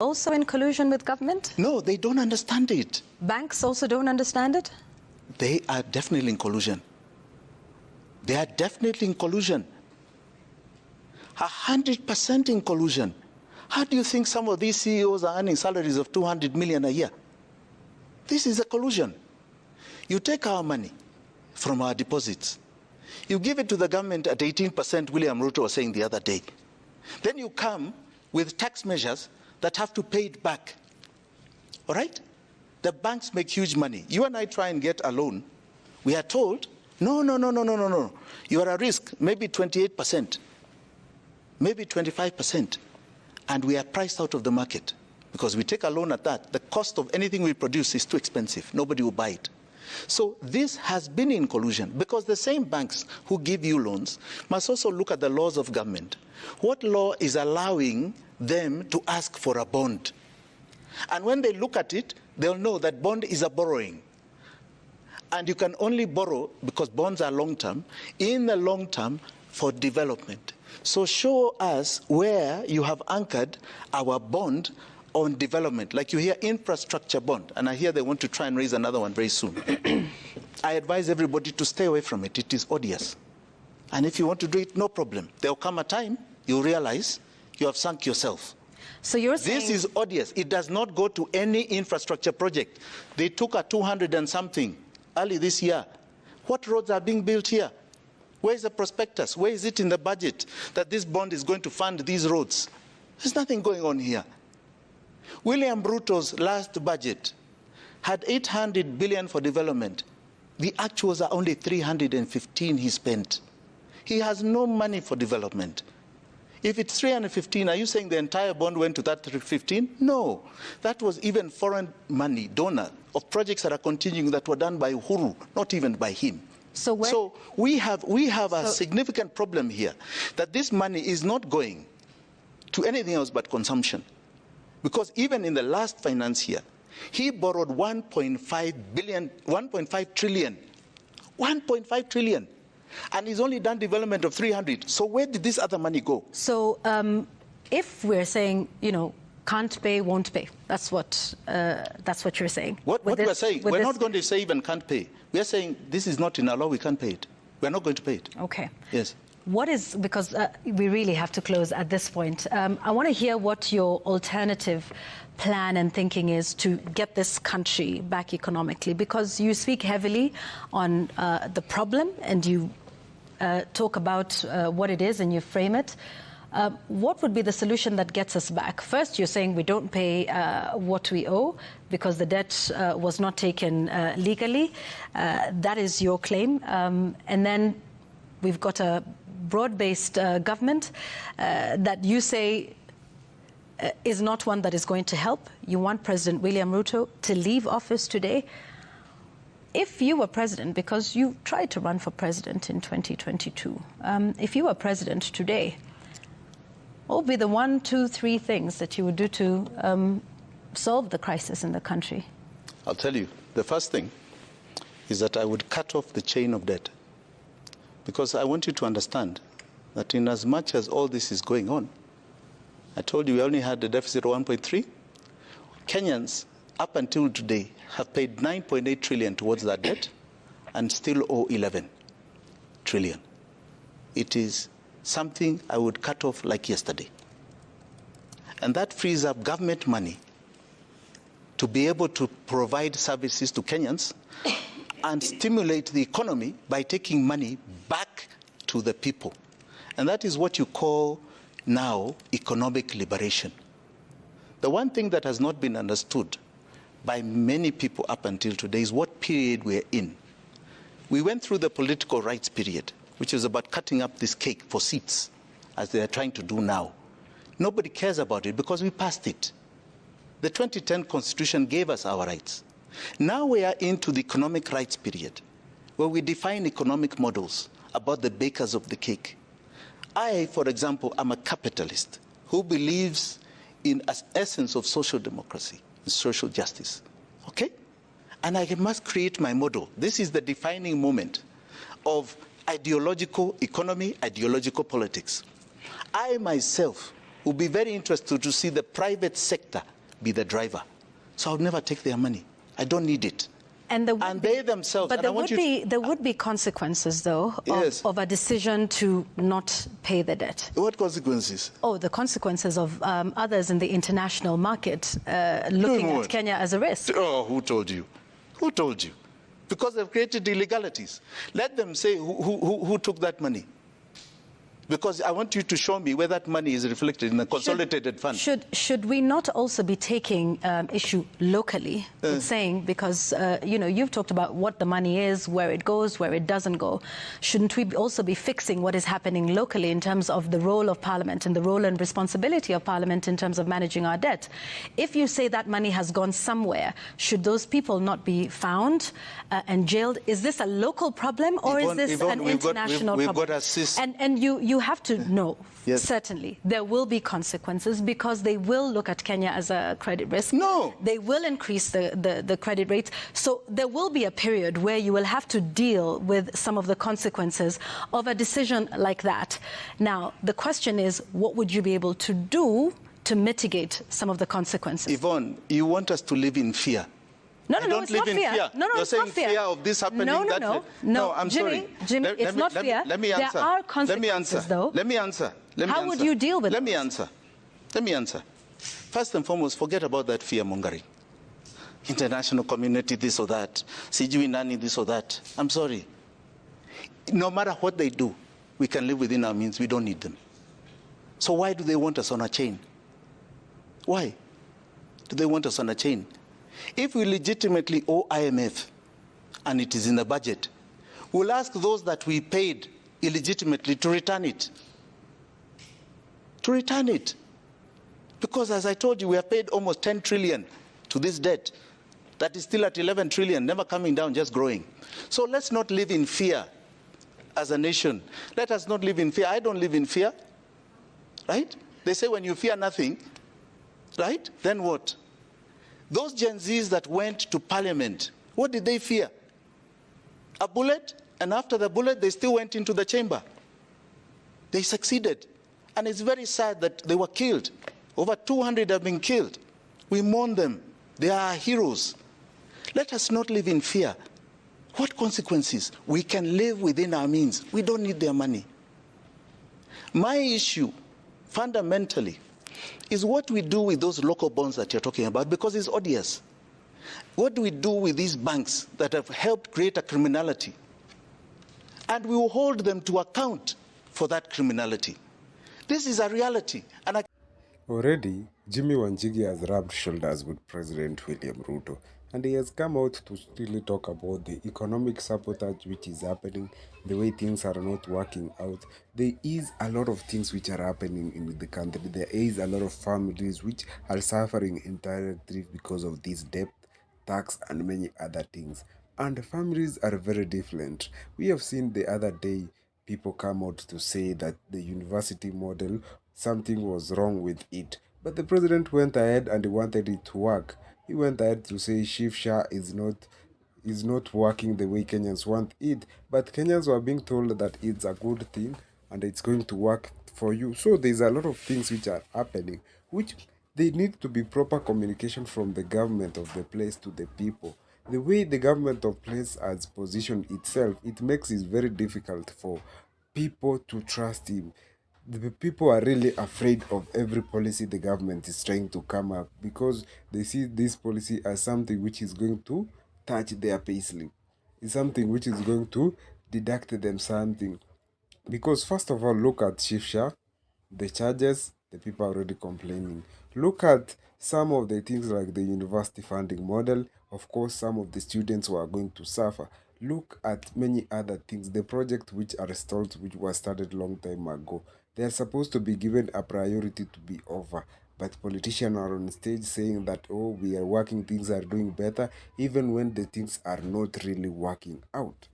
Also in collusion with government? No, they don't understand it. Banks also don't understand it? They are definitely in collusion. They are definitely in collusion. 100% in collusion. How do you think some of these CEOs are earning salaries of 200 million a year? This is a collusion. You take our money from our deposits. You give it to the government at 18%, William Ruto was saying the other day. Then you come with tax measures that have to pay it back. All right? The banks make huge money. You and I try and get a loan. We are told, no. You are at risk, maybe 28%, maybe 25%. And we are priced out of the market because we take a loan at that. The cost of anything we produce is too expensive. Nobody will buy it. So this has been in collusion because the same banks who give you loans must also look at the laws of government. What law is allowing them to ask for a bond? And when they look at it, they'll know that bond is a borrowing. And you can only borrow, because bonds are long-term, in the long term for development. So show us where you have anchored our bond on development. Like you hear infrastructure bond, and I hear they want to try and raise another one very soon. I advise everybody to stay away from it. It is odious. And if you want to do it, no problem. There will come a time you realize you have sunk yourself. So you're saying this is odious. It does not go to any infrastructure project. They took a 200 and something early this year. What roads are being built here? Where is the prospectus? Where is it in the budget that this bond is going to fund these roads? There's nothing going on here. William Ruto's last budget had 800 billion for development. The actuals are only 315 he spent. He has no money for development. If it's 315, are you saying the entire bond went to that 315? No. That was even foreign money, donor, of projects that are continuing that were done by Uhuru, not even by him. So we have a significant problem here, that this money is not going to anything else but consumption. Because even in the last finance year, he borrowed 1.5 trillion. 1.5 trillion. And he's only done development of 300. So where did this other money go? So if we're saying, can't pay, won't pay, that's what you're saying. What we're saying, we're not going to say even can't pay. We're saying this is not in our law, we can't pay it. We're not going to pay it. Okay. Yes. What is, because we really have to close at this point, I want to hear what your alternative plan and thinking is to get this country back economically, because you speak heavily on the problem and you talk about what it is and you frame it. What would be the solution that gets us back? First, you're saying we don't pay what we owe because the debt was not taken legally. That is your claim. And then we've got a broad-based government that you say is not one that is going to help. You want President William Ruto to leave office today. If you were president, because you tried to run for president in 2022, if you were president today, what would be the 1, 2, 3 things that you would do to solve the crisis in the country? I'll tell you. The first thing is that I would cut off the chain of debt. Because I want you to understand that in as much as all this is going on, I told you we only had a deficit of 1.3. Kenyans, up until today, have paid 9.8 trillion towards that debt and still owe 11 trillion. It is something I would cut off like yesterday. And that frees up government money to be able to provide services to Kenyans and stimulate the economy by taking money back to the people. And that is what you call now economic liberation. The one thing that has not been understood by many people up until today is what period we're in. We went through the political rights period, which is about cutting up this cake for seats, as they are trying to do now. Nobody cares about it because we passed it. The 2010 Constitution gave us our rights. Now we are into the economic rights period, where we define economic models about the bakers of the cake. I, for example, am a capitalist who believes in an essence of social democracy, social justice, okay? And I must create my model. This is the defining moment of ideological economy, ideological politics. I myself will be very interested to see the private sector be the driver. So I would never take their money. I don't need it. And they themselves. But there would be consequences, though, yes, of a decision to not pay the debt. What consequences? Oh, the consequences of others in the international market looking at Kenya as a risk. Oh, who told you? Who told you? Because they've created illegalities. Let them say who took that money. Because I want you to show me where that money is reflected in the consolidated fund. Should we not also be taking issue locally, saying, because, you know, you've talked about what the money is, where it goes, where it doesn't go. Shouldn't we also be fixing what is happening locally in terms of the role of Parliament and the role and responsibility of Parliament in terms of managing our debt? If you say that money has gone somewhere, should those people not be found and jailed? Is this a local problem, or is this an international problem? We've got assist. And you have to know, yes, certainly, there will be consequences, because they will look at Kenya as a credit risk. No. They will increase the credit rates. So there will be a period where you will have to deal with some of the consequences of a decision like that. Now, the question is, what would you be able to do to mitigate some of the consequences? Yvonne, you want us to live in fear. No, it's not fear. No, You're it's saying not fear. Fear of this happening. No, I'm Jimmy, sorry. It's not fear. Let me answer. There are consequences, though. Let me answer. How would you deal with it? Let me answer. First and foremost, forget about that fear-mongering. International community, this or that. Sijui nani, this or that. I'm sorry. No matter what they do, we can live within our means. We don't need them. So why do they want us on a chain? Why do they want us on a chain? If we legitimately owe IMF, and it is in the budget, we'll ask those that we paid illegitimately to return it. To return it. Because as I told you, we have paid almost 10 trillion to this debt. That is still at 11 trillion, never coming down, just growing. So let's not live in fear as a nation. Let us not live in fear. I don't live in fear, right? They say when you fear nothing, right? Then what? Those Gen Zs that went to parliament, what did they fear? A bullet, and after the bullet, they still went into the chamber. They succeeded. And it's very sad that they were killed. Over 200 have been killed. We mourn them. They are our heroes. Let us not live in fear. What consequences? We can live within our means. We don't need their money. My issue, fundamentally, is what we do with those local bonds that you're talking about, because it's odious. What do we do with these banks that have helped create a criminality? And we will hold them to account for that criminality. This is a reality. And Already, Jimmy WANJIGI has rubbed shoulders with President William Ruto, and he has come out to really talk about the economic sabotage which is happening, the way things are not working out. There is a lot of things which are happening in the country. There is a lot of families which are suffering indirectly because of this debt, tax, and many other things. And families are very different. We have seen the other day people come out to say that the university model, something was wrong with it. But the president went ahead and he wanted it to work. He went ahead to say Shifsha is not working the way Kenyans want it. But Kenyans were being told that it's a good thing and it's going to work for you. So there's a lot of things which are happening, which they need to be proper communication from the government of the place to the people. The way the government of place has positioned itself, it makes it very difficult for people to trust him. The people are really afraid of every policy the government is trying to come up, because they see this policy as something which is going to touch their payslip. It's something which is going to deduct them something. Because first of all, look at Shifsha, the charges, the people are already complaining. Look at some of the things like the university funding model. Of course, some of the students who are going to suffer. Look at many other things. The project which are stalled, which was started long time ago, they are supposed to be given a priority to be over. But politicians are on stage saying that, oh, we are working, things are doing better, even when the things are not really working out.